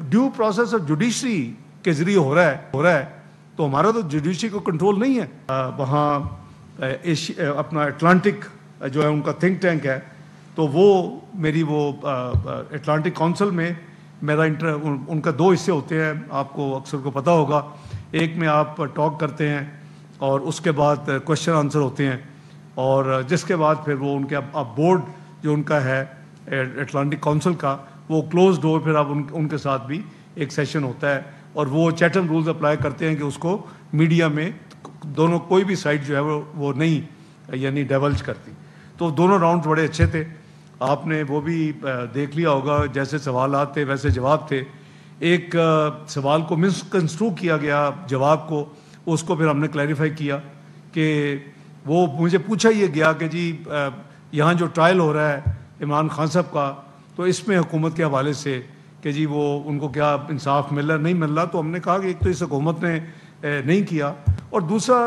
Due process of judiciary के जरिए हो रहा है तो हमारा तो जुडिशरी को कंट्रोल नहीं है। वहाँ अपना अटलांटिक जो है उनका थिंक टैंक है, तो वो मेरी वो अटलांटिक काउंसिल में मेरा उनका दो हिस्से होते हैं, आपको अक्सर को पता होगा। एक में आप टॉक करते हैं और उसके बाद क्वेश्चन आंसर होते हैं, और जिसके बाद फिर वो उनके अब बोर्ड जो उनका है अटलांटिक काउंसिल का, वो क्लोज डोर फिर अब उनके साथ भी एक सेशन होता है, और वो चैटम रूल्स अप्लाई करते हैं कि उसको मीडिया में दोनों कोई भी साइड जो है वो नहीं यानी डेवल्ज करती। तो दोनों राउंड बड़े अच्छे थे, आपने वो भी देख लिया होगा, जैसे सवाल थे वैसे जवाब थे। एक सवाल को मिसकंस्ट्रू किया गया जवाब को, उसको फिर हमने क्लैरिफाई किया कि वो मुझे पूछा ये गया कि जी यहाँ जो ट्रायल हो रहा है इमरान खान साहब का, तो इसमें हुकूमत के हवाले से कि जी वो उनको क्या इंसाफ मिल रहा नहीं मिल रहा, तो हमने कहा कि एक तो इस हुकूमत ने नहीं किया, और दूसरा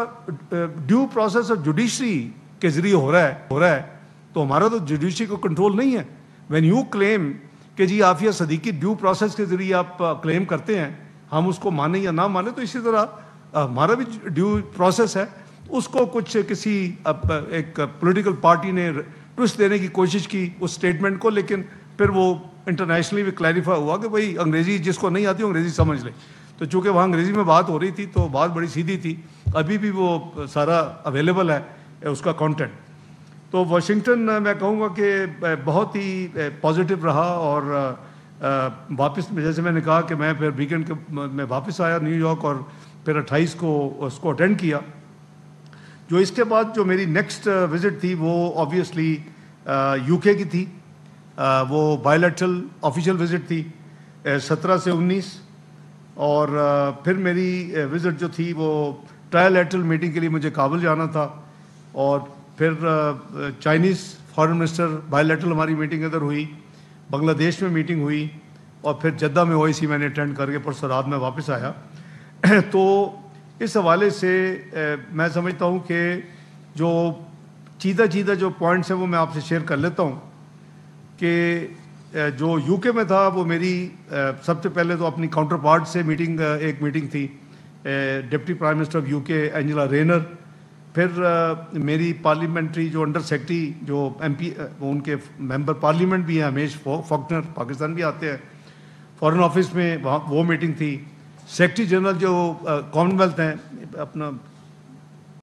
ड्यू प्रोसेस ऑफ जुडिशरी के ज़रिए हो रहा है तो हमारा तो जुडिशरी को कंट्रोल नहीं है। व्हेन यू क्लेम कि जी आफिया सदीकी ड्यू प्रोसेस के ज़रिए आप क्लेम करते हैं, हम उसको माने या ना माने, तो इसी तरह हमारा भी ड्यू प्रोसेस है। उसको कुछ किसी एक पॉलिटिकल पार्टी ने ट्विस्ट देने की कोशिश की उस स्टेटमेंट को, लेकिन फिर वो इंटरनेशनली भी क्लैरिफाई हुआ कि भाई अंग्रेज़ी जिसको नहीं आती अंग्रेज़ी समझ ले। तो चूँकि वहाँ अंग्रेज़ी में बात हो रही थी तो बात बड़ी सीधी थी, अभी भी वो सारा अवेलेबल है उसका कंटेंट। तो वाशिंगटन मैं कहूँगा कि बहुत ही पॉजिटिव रहा, और वापस जैसे मैंने कहा कि मैं फिर वीकेंड के मैं वापस आया न्यूयॉर्क, और फिर 28 को उसको अटेंड किया। जो इसके बाद जो मेरी नेक्स्ट विज़िट थी वो ऑब्वियसली यूके की थी, वो बायलैटरल ऑफिशियल विज़िट थी 17 से 19, और फिर मेरी विज़िट जो थी वो ट्रायलैटरल मीटिंग के लिए मुझे काबुल जाना था, और फिर चाइनीज़ फॉरेन मिनिस्टर बायलैटरल हमारी मीटिंग इधर हुई, बांग्लादेश में मीटिंग हुई, और फिर जद्दा में ओआईसी मैंने अटेंड करके परसों रात में वापस आया। तो इस हवाले से मैं समझता हूँ कि जो चीदा जो पॉइंट्स हैं वो मैं आपसे शेयर कर लेता हूँ कि जो यूके में था वो मेरी सबसे पहले तो अपनी काउंटर पार्ट से एक मीटिंग थी, deputy prime minister of UK Angela Rayner, फिर मेरी पार्लियामेंट्री जो अंडर सेक्रेटरी जो एमपी उनके मेंबर पार्लियामेंट भी हैं हमेश फॉकनर, पाकिस्तान भी आते हैं, फॉरेन ऑफिस में वहाँ वो मीटिंग थी। सेक्रेटरी जनरल जो कॉमनवेल्थ हैं अपना